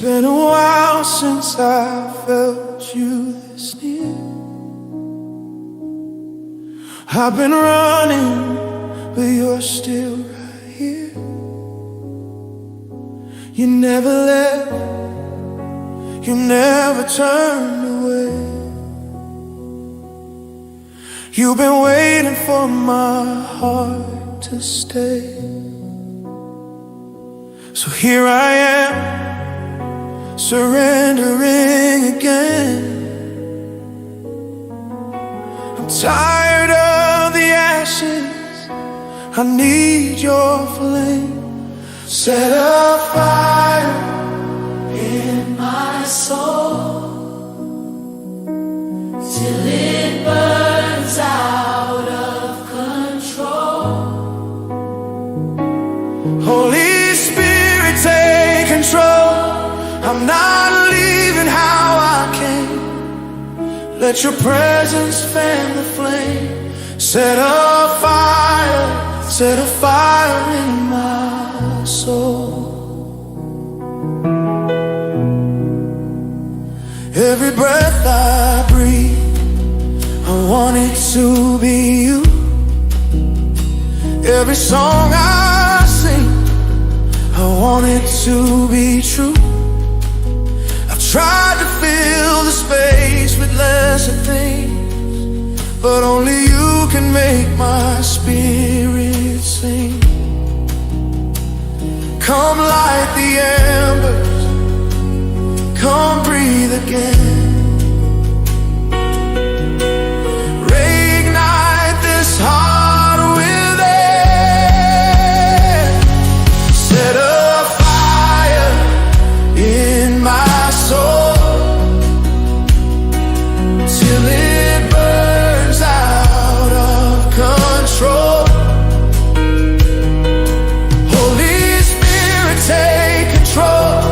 been a while since I felt you this near. I've been running, but you're still right here. You never left, you never turned away. You've been waiting for my heart to stay. So here I am, surrendering again. I'm tired of the ashes, I need your flame. Set a fire in my soul till it burns out of control. Holy Spirit, take control. I'm not leaving how I came. Let your presence fan the flame. Set a fire in my soul. Every breath I breathe, I want it to be you. Every song I sing, I want it to be true. I've tried to fill the space with lesser things, but only you can make my spirit sing. Come light the embers, come breathe again. Reignite this heart within. Set a fire in my soul till it burns out of control. Holy Spirit, take control.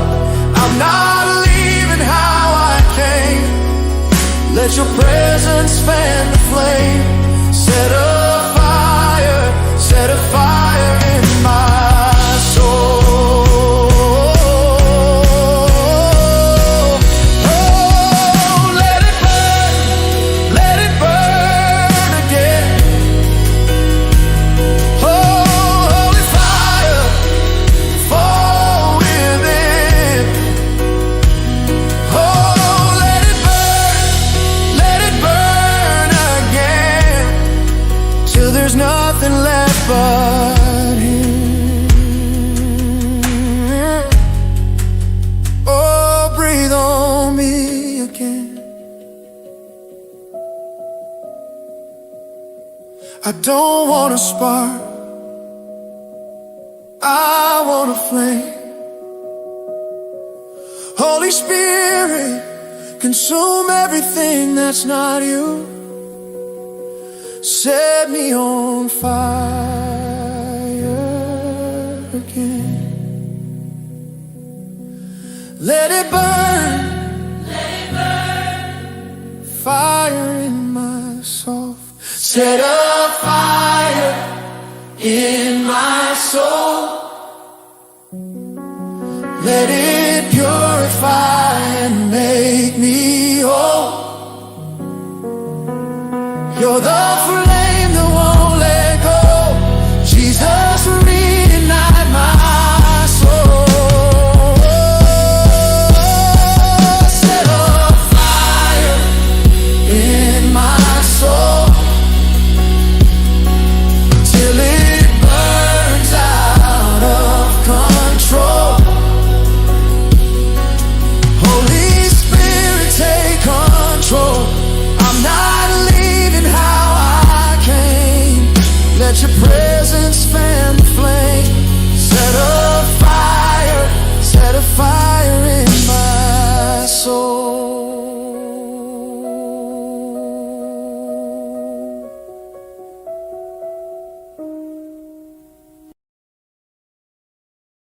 I'm not leaving how I came. Let your presence fan the flame. Set a fire in my soul. Oh, let it burn again. Oh, holy fire, fall within. Oh, let it burn again, till there's nothing left but him. Oh, breathe on me again. I don't want a spark, I want a flame. Holy Spirit, consume everything that's not you. Set me on fire again. Let it burn, fire in my soul. Set a fire in my soul. Let it purify and make me whole. You're the